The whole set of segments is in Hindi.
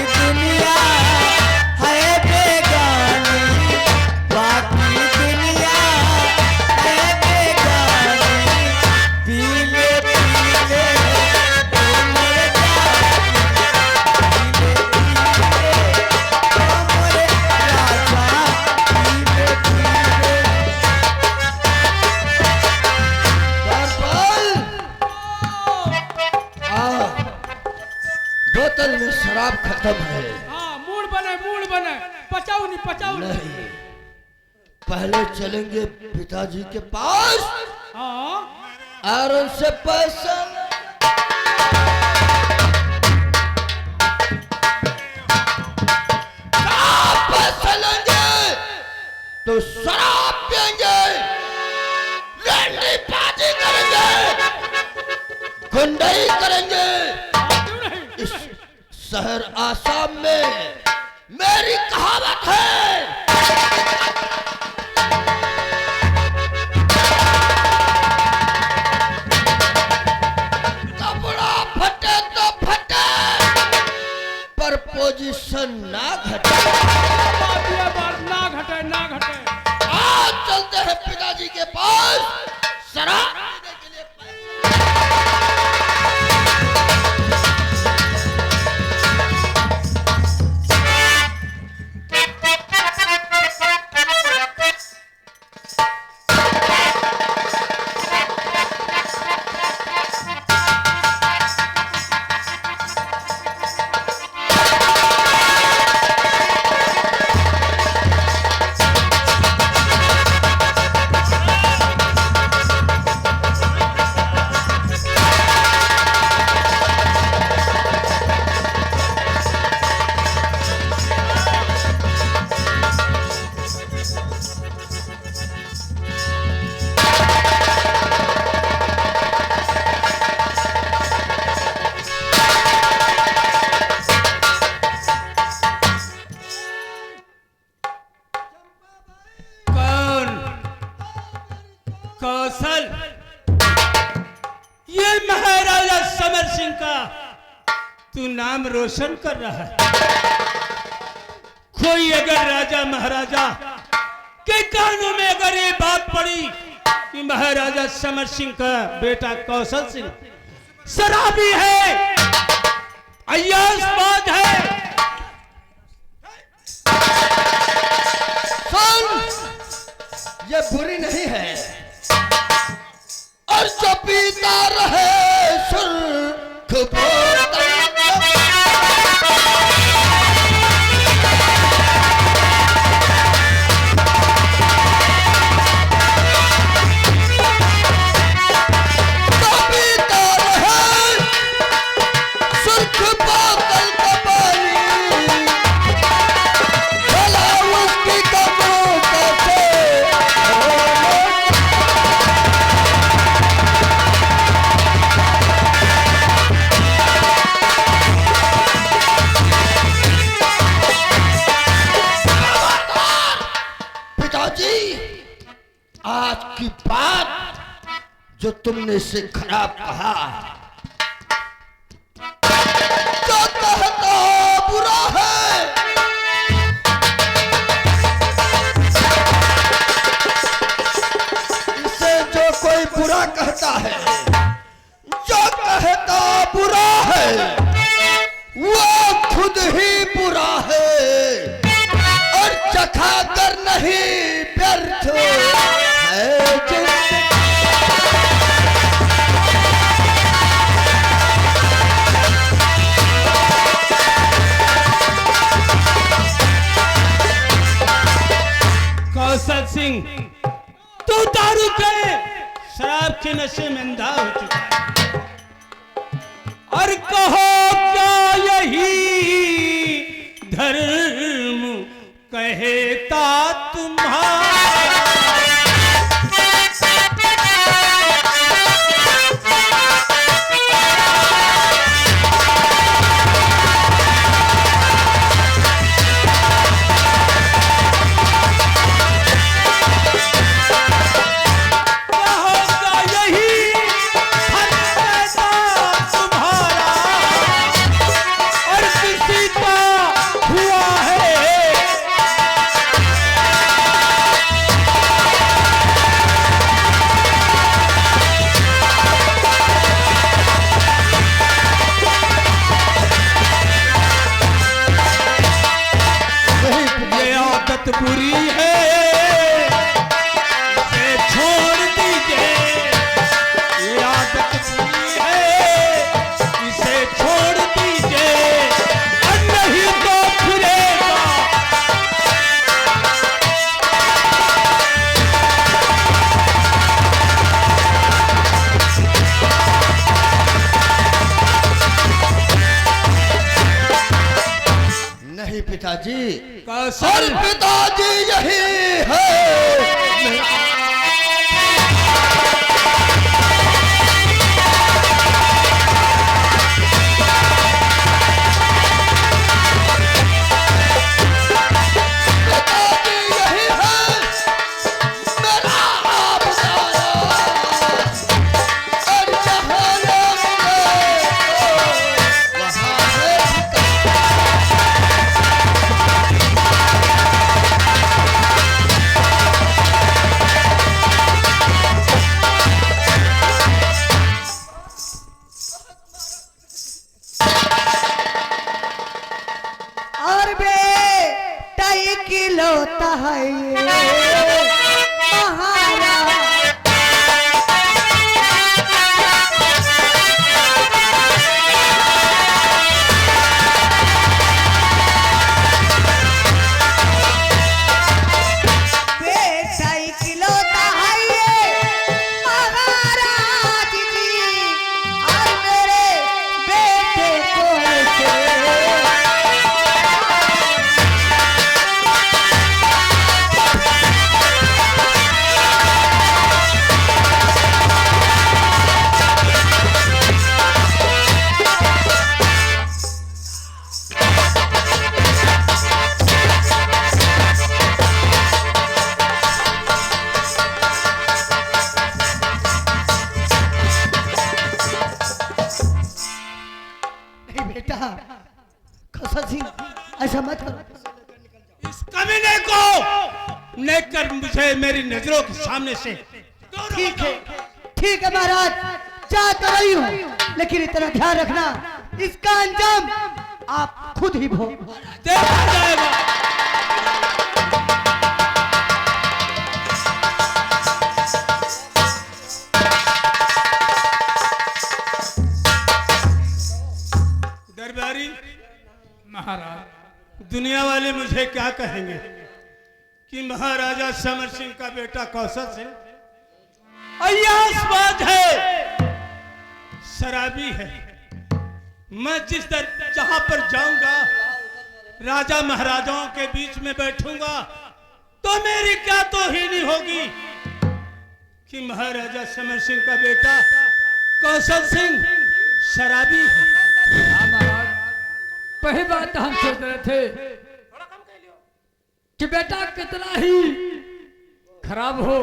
दुनिया है बेगानी, बाकी दुनिया है बेगानी, पीले पीले उमर जाती, पीले पीले बोतल में शराब खत्म है। हाँ, मूड बने, पचाऊ नहीं। पहले चलेंगे पिताजी के पास, हाँ, और उनसे पैसा लेंगे, तो शराब पिएंगे, लड़ाई-बाजी करेंगे, गुंडाई करेंगे। इस शहर आसाम में मेरी कहावत है, कपड़ा फटे तो फटे, पर पोजीशन ना घटे। ना घटे। आज चलते हैं पिताजी के पास, शराब पीने के लिए कौशल, ये महाराजा समर सिंह का तू नाम रोशन कर रहा है। कोई अगर राजा महाराजा के कानों में अगर ये बात पड़ी कि महाराजा समर सिंह का बेटा कौशल सिंह शराबी है, अय्याशबाज है, ये बुरी नहीं है, और जो पीता रहे सुर्ख बोतल, जो पीता रहे सुर्ख बोतल का पानी, भला उसकी कब्रों कैसे आज की बात जो तुमने इसे खराब कहा, जो कहता बुरा है, इसे जो कोई बुरा कहता है, जो कहता बुरा है, वो खुद ही बुरा है, और चखा कर नहीं व्यर्थ है कौशल सिंह, तू दारू के शराब के नशे में अंधा हो चुका है, और कहो क्या यही धर्म कहता तुम्हारा। और किसी का बुरी है, इसे छोड़ दीजिए। ये आदत बुरी है, इसे छोड़ दीजिए, और नहीं तो फिरेगा। नहीं पिताजी, कौशल और पिताजी यही है। पिताजी यही है, मेरा आप सारा। और जहाँ लोगे, वहाँ है ठिकाना। और बेटा इकलौता है ये महाराज। बेटा इकलौता है ये महाराज जी, और मेरे बेटे को ऐसे नहीं बेटा, कौशल सिंह ऐसा मत करो। इस कमीने को लेकर मुझे मेरी नजरों के सामने से ठीक है महाराज, जा तो रही हूँ, लेकिन इतना ध्यान रखना, इसका अंजाम आप खुद ही भोग। देखा जाएगा। दरबारी महाराज, दुनिया वाले मुझे क्या कहेंगे कि महाराजा समर सिंह का बेटा कौशल सिंह अय्यासबाज है, शराबी है। मैं जिस जहां पर जाऊंगा, राजा महाराजाओं के बीच में बैठूंगा, तो मेरी क्या तौहीनी होगी कि महाराजा समर सिंह का बेटा कौशल सिंह शराबी है। हाँ महाराज, पहली बात तो हम सोच रहे थे कि बेटा कितना ही खराब हो,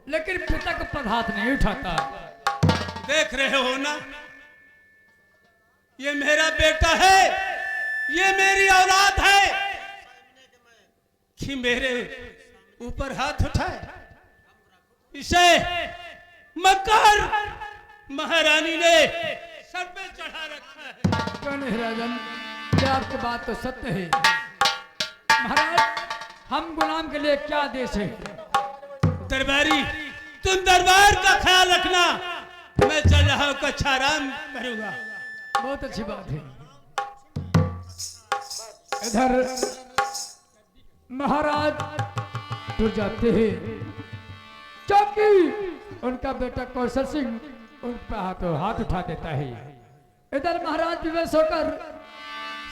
लेकिन पिता का पद हाथ नहीं उठाता। देख रहे हो ना, ये मेरा बेटा है, ये मेरी औलाद है कि मेरे ऊपर हाथ उठाए। इसे मकर महारानी ने सर पे चढ़ा रखा है। क्यों नहीं राजन, क्या आपकी बात तो सत्य है। महाराज, हम गुलाम के लिए क्या देश है। दरबारी, तुम दरबार का ख्याल रखना, मैं चल रहा हूं, कुछ आराम करूंगा। बहुत अच्छी बात है। इधर महाराज टूट जाते हैं, क्योंकि उनका बेटा कौशल सिंह उन पर हाथ उठा देता है। इधर महाराज विवश होकर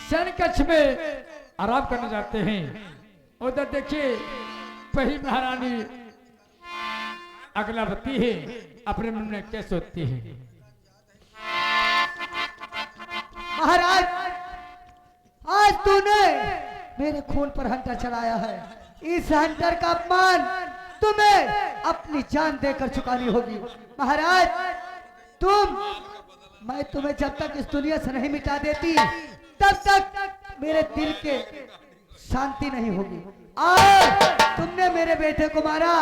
सैन्य कक्ष में आराम करने जाते हैं। उधर देखिए पही महारानी अगलावती है, अपने मन में क्या सोचती है। महाराज, आज तूने मेरे खून पर हंटर चढ़ाया है, इस हंटर का अपमान तुम्हें अपनी जान देकर चुकानी होगी। महाराज, मैं तुम्हें जब तक इस दुनिया से नहीं मिटा देती, तब तक मेरे दिल के शांति नहीं होगी। और तुमने मेरे बेटे को मारा,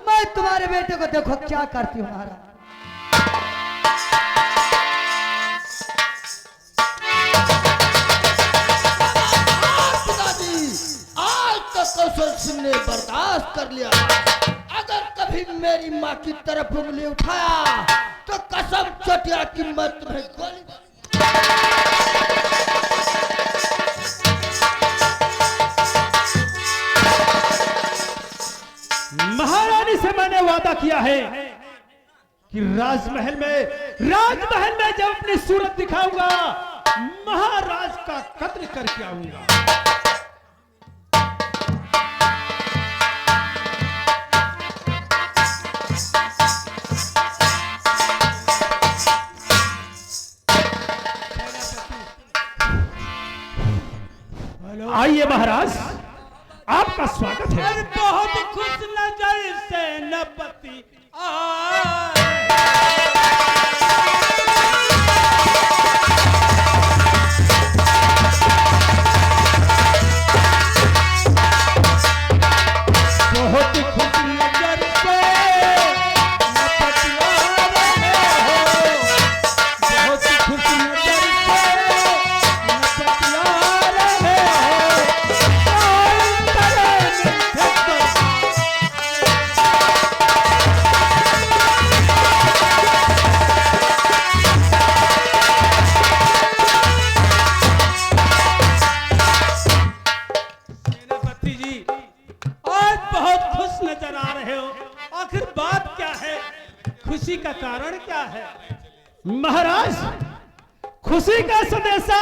मैं तुम्हारे बेटे को देखो क्या करती हूँ। महाराज, पिताजी, आज तक कौशल कौशल सिंह ने बर्दाश्त कर लिया। अगर कभी मेरी माँ की तरफ उंगली उठाया तो कसम चटिया की मैं तुम्हें गोली। महारानी से मैंने वादा किया है कि राजमहल में जब अपनी सूरत दिखाऊंगा महाराज का कत्ल करके आऊंगा। आइए महाराज, आपका स्वागत है। बहुत खुश नजर सेनापति बहुत खुश नजर से बहुत खुश नजर खुशी का कारण क्या है? महाराज, खुशी का संदेशा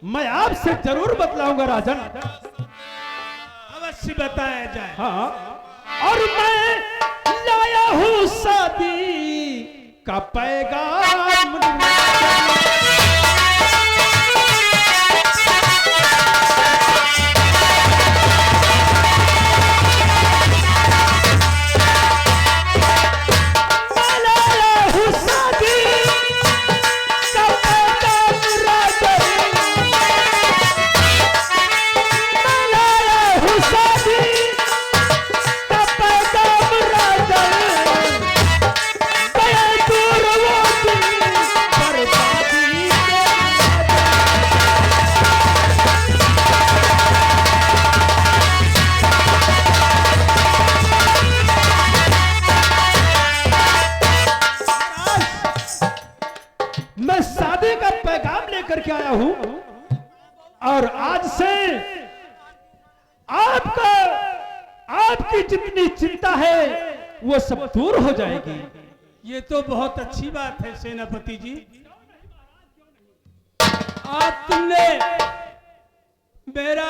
मैं आपसे जरूर बतलाऊंगा राजन। अवश्य बताया जाए। हाँ, और मैं लाया हूं शादी का पैगाम। करके आया हूं और आज से आपकी जितनी चिंता है वो सब दूर हो जाएगी। ये तो बहुत अच्छी बात है सेनापति जी। आज तुमने मेरा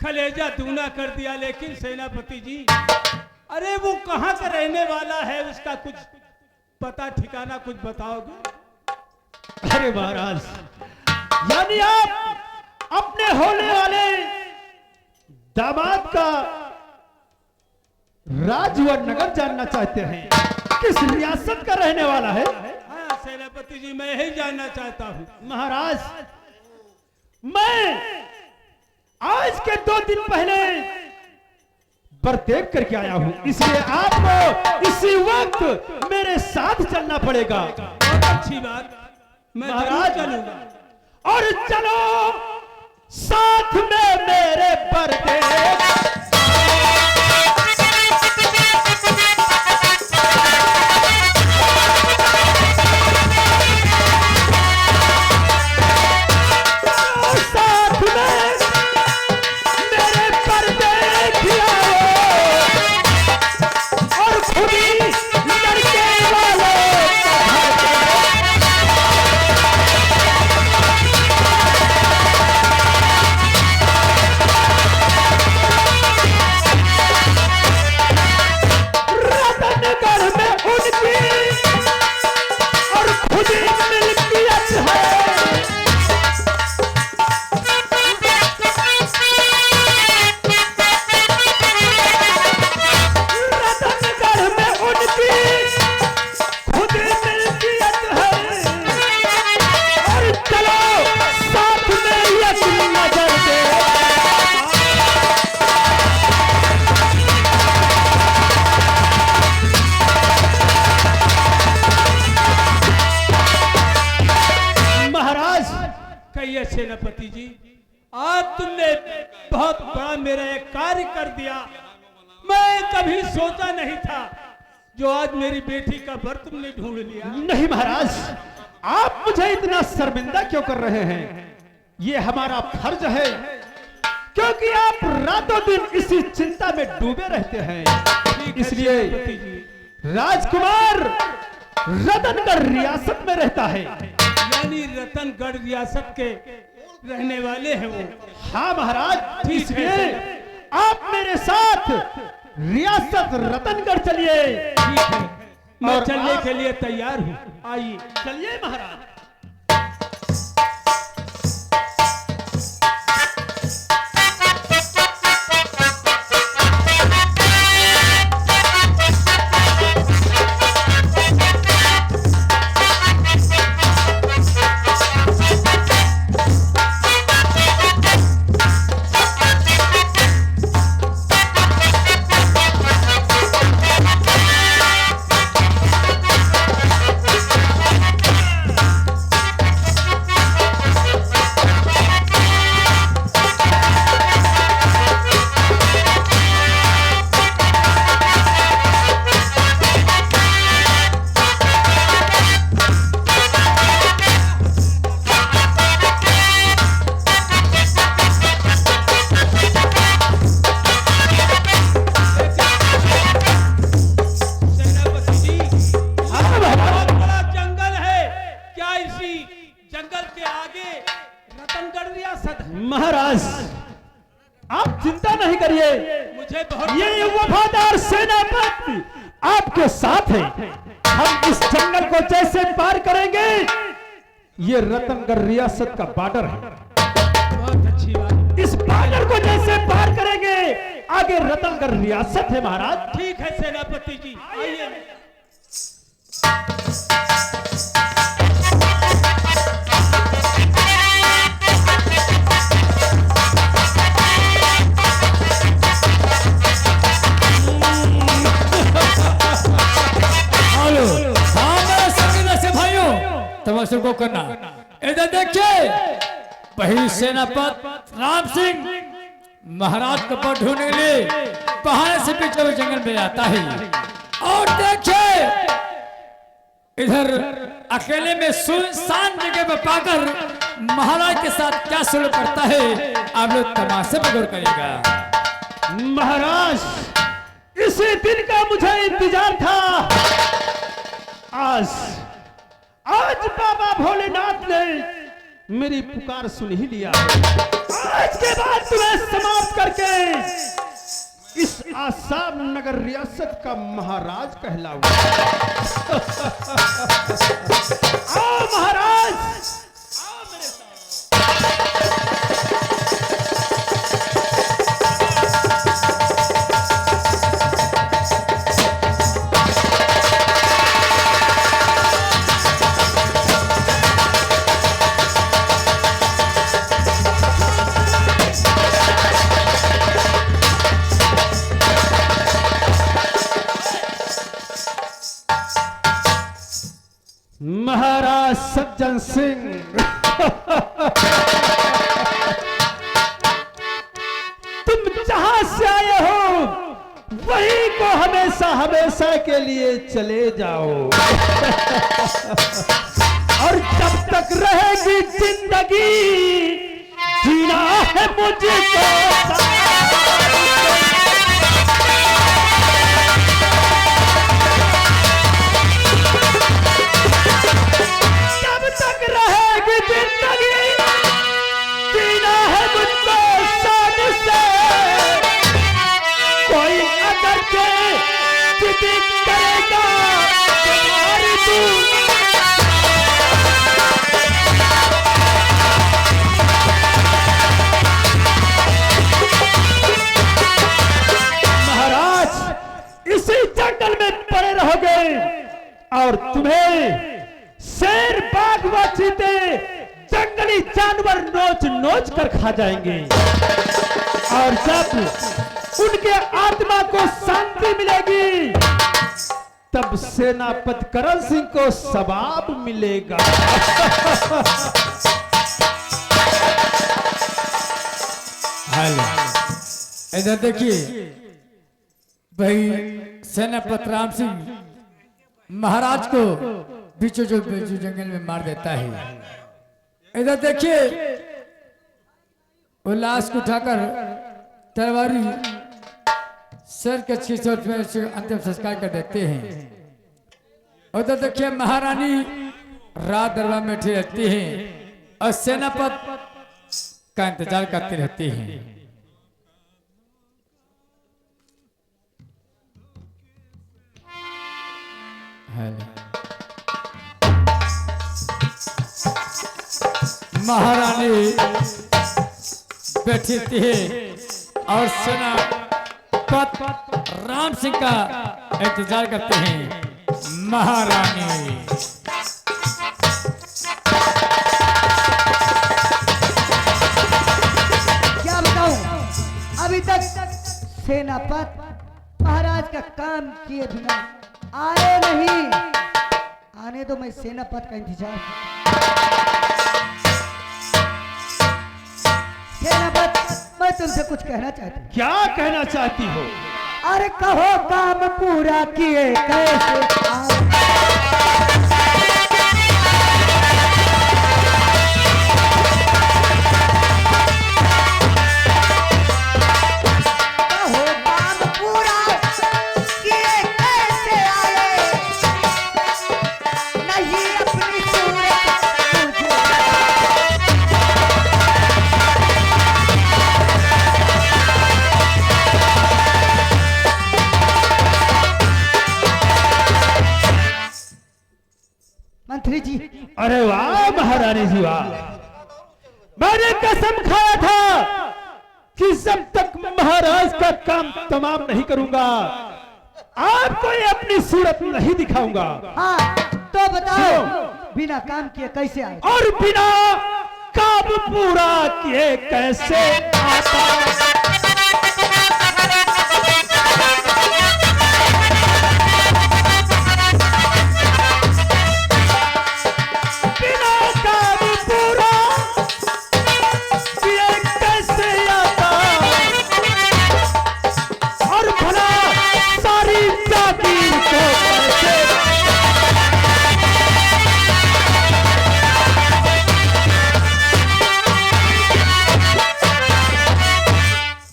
कलेजा दूना कर दिया, लेकिन सेनापति जी, अरे वो कहां का रहने वाला है, उसका कुछ पता ठिकाना कुछ बताओगे? अरे महाराज, यानी आप अपने होने वाले दामाद का राज व नगर जानना चाहते हैं, किस रियासत का रहने वाला है? हाँ सेनापति जी, मैं यही जानना चाहता हूँ। महाराज, मैं आज के 2 दिन पहले बरदेव करके आया हूँ, इसलिए आपको इसी वक्त मेरे साथ चलना पड़ेगा। बहुत अच्छी बात, मैं महाराज चलूंगा। और चलो साथ में मेरे बरदेव। आज तुमने बहुत बड़ा मेरा एक कार्य कर दिया। मैं कभी सोचा नहीं था जो आज मेरी बेटी का वर तुमने ढूंढ लिया। नहीं महाराज, आप मुझे इतना शर्मिंदा क्यों कर रहे हैं? ये हमारा फर्ज है, क्योंकि आप रातों दिन इसी चिंता में डूबे रहते हैं। इसलिए राजकुमार रतनगढ़ रियासत में रहता है। यानी रतनगढ़ रियासत के रहने वाले हैं वो। हाँ महाराज, ठीक इसलिए है। आप मेरे साथ रियासत रतनगढ़ चलिए। ठीक है, मैं और चलने आप- के लिए तैयार हूँ। आइए। चलिए महाराज। सेनापति जी, बहुत बड़ा जंगल है। क्या इसी जंगल के आगे रतनगढ़ रियासत है? महाराज, आप चिंता नहीं करिए, मुझे बहुत ये वफादार सेनापति आपके साथ है। हम इस जंगल को जैसे पार करेंगे, ये रतनगढ़ रियासत का बॉर्डर है। बहुत अच्छी बात। इस बॉर्डर को जैसे पार करेंगे, आगे रतनगढ़ रियासत है महाराज। ठीक है सेनापति जी, आइए। हेलो, हाँ मेरे संगी से भाइयों, तमाशे को करना। इधर देखिए, वही सेनापति राम सिंह महाराज को पर ढूंढने के लिए बहाने से पीछे वो जंगल में जाता है। और देखिए, इधर अकेले में सुनसान जगह पर पाकर महाराज के साथ क्या सुलह करता है, आप लोग तमाशे पर गौर करिएगा। महाराज, इसी दिन का मुझे इंतजार था। आज बाबा भोलेनाथ ने मेरी पुकार सुन ही लिया। आज के बाद तुम्हें समाप्त करके इस आसाम नगर रियासत का महाराज कहलाऊंगा। आओ महाराज, आओ मेरे साथ। महाराज सज्जन सिंह, तुम जहां से आए हो वहीं को हमेशा हमेशा के लिए चले जाओ। और जब तक रहेगी जिंदगी, जीना है मुझको। जब तक रहेगी जिंदगी, जीना है मुझको शान से। कोई अगर के जिद करेगा तुम्हारी तू, महाराज इसी जंगल में पड़े रहोगे और तुम्हें शेर, बाघ व चीते, जंगली जानवर नोच नोच कर खा जाएंगे। और जब उनके आत्मा को शांति मिलेगी, तब सेनापति करण सिंह को सवाब मिलेगा। हेलो, इधर देखिए भाई सेनापति राम सिंह महाराज को बीचों जंगल में मार देता है। इधर देखिए वो लाश को उठाकर तलवारी सर के छीसोट में अंतिम संस्कार कर देते हैं। उधर देखिए महारानी रात दरबार में बैठी रहती हैं और सेनापति का इंतजार करती रहती हैं। महारानी बैठी थी और सेनापति राम सिंह का इंतजार करते हैं। महारानी क्या बताऊं, अभी तक सेनापति महाराज का काम किए बिना आए नहीं। आने तो मैं सेनापति का इंतजार सेनापति, मैं तुमसे कुछ कहना चाहती हूँ। क्या कहना चाहती हो? अरे कहो काम पूरा किए कैसे आए? कहो काम पूरा किए कैसे आए? नहीं अपनी सूरत तुझे मंत्री जी। अरे वाह महारानी जी वाह, मैंने कसम खाया था कि जब तक महाराज का काम तमाम नहीं करूंगा आपको ये अपनी सूरत नहीं दिखाऊंगा। हाँ तो बताओ, बिना काम किए कैसे आए? और बिना काम पूरा किए कैसे आता? बिना काम पूरा किए कैसे आता? और भला सारी जागीर को कैसे?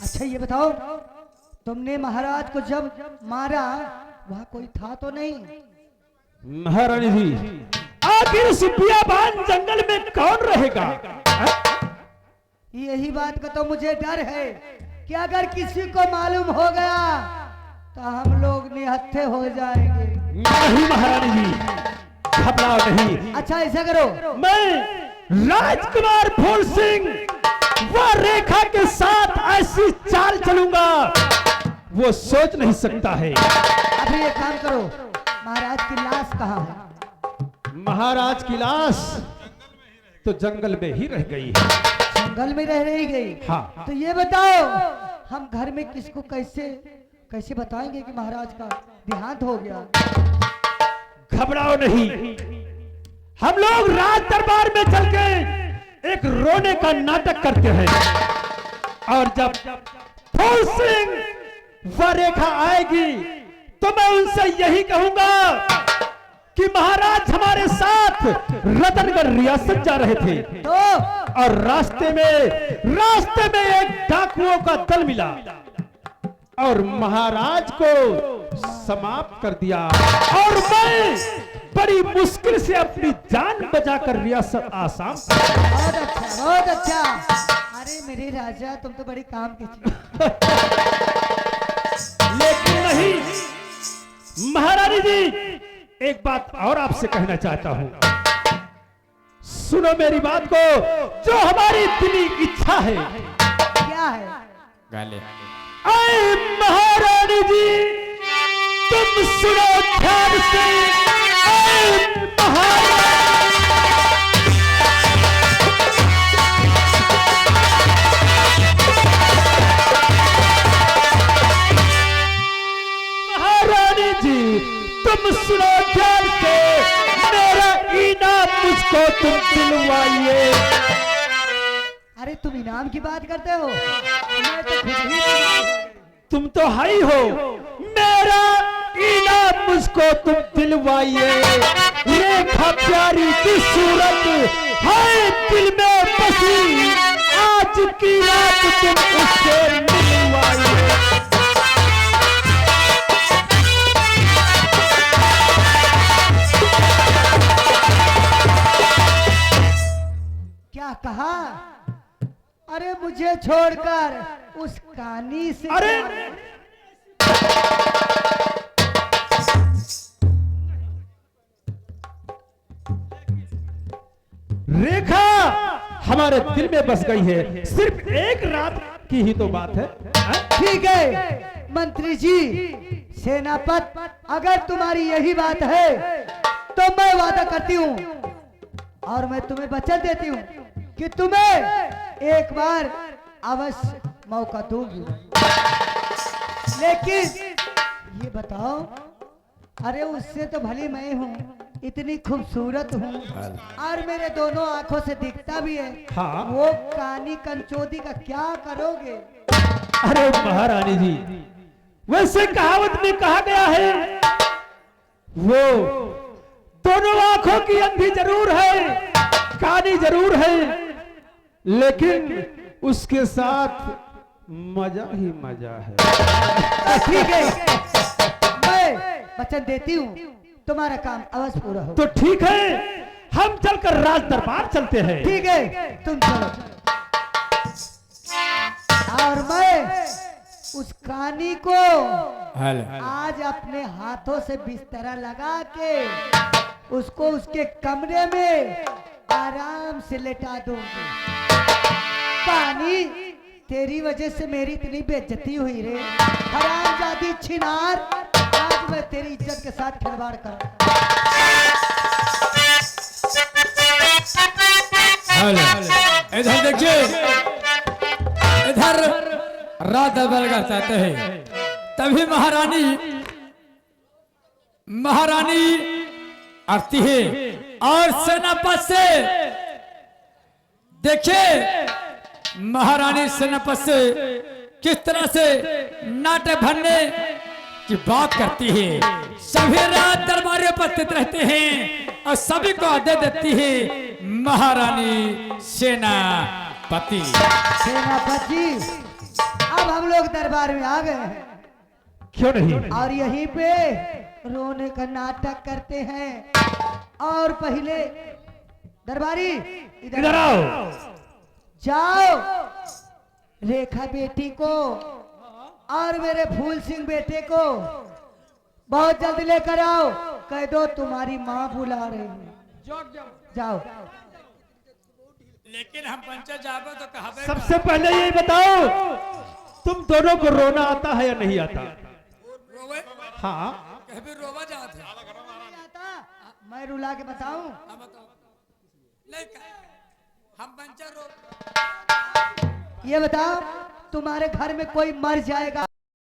अच्छा ये बताओ, तुमने महाराज को जब मारा वहाँ कोई था तो नहीं? महारानी जी, आखिर उस बियाबान जंगल में कौन रहेगा? यही बात का तो मुझे डर है कि अगर किसी को मालूम हो गया तो हम लोग निहत्थे हो जाएंगे। नहीं महारानी जी, घबराओ नहीं। अच्छा ऐसा करो, मैं राजकुमार फूल सिंह वह रेखा के साथ ऐसी चाल चलूंगा वो सोच नहीं सकता है। अभी एक काम करो, महाराज की लाश कहाँ है? महाराज की लाश तो जंगल में ही रह गई है। जंगल में रह रही गई? हाँ। तो ये बताओ, हम घर में किसको कैसे कैसे बताएंगे कि महाराज का देहांत हो गया? घबराओ नहीं, हम लोग राज दरबार में चल के एक रोने का नाटक करते हैं और जब फूल सिंह वह रेखा आएगी तो मैं उनसे यही कहूंगा कि महाराज हमारे साथ रतनगढ़ रियासत जा रहे थे तो और रास्ते में एक डाकुओं का दल मिला और महाराज को समाप्त कर दिया और मैं बड़ी मुश्किल से अपनी जान बचाकर रियासत आसाम। बहुत अच्छा, बहुत अच्छा। अरे मेरे राजा, तुम तो बड़ी काम की चीज। लेकिन नहीं महारानी जी, एक बात और आपसे कहना चाहता हूं, सुनो मेरी बात को। जो हमारी दिली इच्छा है, क्या है? गाले ऐ महारानी जी तुम सुनो ध्यान से। ऐ महारानी जी तुम सुनो ध्यान से, मेरा इनाम मुझको तुम दिलवाइए। अरे तुम इनाम की बात करते हो? मैं तो खुद ही इनाम हो गई। तुम तो हाई हो, मेरा इनाम मुझको तुम दिलवाइए। रेखा प्यारी की सूरत है दिल में बसी, आज की रात तुम उससे मिलवाइए। क्या कहा? अरे मुझे छोड़कर उस कानी से अरे रेखा हमारे दिल में बस गई है, सिर्फ एक रात की ही तो बात है। ठीक है मंत्री जी, सेनापत, अगर तुम्हारी यही बात है तो मैं वादा करती हूँ और मैं तुम्हें वचन देती हूँ कि तुम्हें एक बार अवश्य मौका दूंगी। लेकिन ये बताओ, अरे उससे तो भली मैं हूँ, इतनी खूबसूरत हूँ और मेरे दोनों आंखों से दिखता भी है। हाँ। वो कानी कंचोदी का क्या करोगे? अरे महारानी जी, वैसे कहावत में कहा गया है, वो दोनों आंखों की अंधी जरूर है, कानी जरूर है, लेकिन उसके साथ मजा ही मजा है। ठीक है, मैं वचन देती हूँ तुम्हारा काम अवश्य पूरा हो। तो ठीक है, हम चलकर राज दरबार चलते हैं। ठीक है, तुम चलो। और मैं उस कानी को आज अपने हाथों से बिस्तरा लगा के उसको उसके कमरे में आराम से लेटा दूंगी। कानी, तेरी वजह से मेरी इतनी बेइज्जती हुई रे, हरामजादी छिनार, आज मैं तेरी इज्जत के साथ खिलवाड़ कर। इधर देखिए, इधर रात दरबार चाहते हैं, तभी महारानी आती है और सेनापत से देखिए, महारानी सेनापत से किस तरह से नाटक भरने की बात करती है। सभी रात दरबार उपस्थित रहते हैं और सभी को आदेश देती है महारानी सेनापति। सेनापति, अब हम लोग दरबार में आ गए हैं। क्यों नहीं? और यहीं पे रोने का नाटक करते हैं। और पहले दरबारी इधर आओ। जाओ, रेखा बेटी को और मेरे फूल सिंह बेटे को बहुत जल्द लेकर आओ। कह दो तुम्हारी माँ बुला रही है। जाओ। लेकिन हम पंचायत जाबो तो कहावे सबसे पहले ये बताओ, तुम दोनों को रोना आता है या नहीं आता? रोवे, हाँ, कभी रोवा जात है। मैं रुला के बताऊं? हम बताओ, नहीं हम पंचायत रो। ये बताओ, तुम्हारे घर में कोई मर जाएगा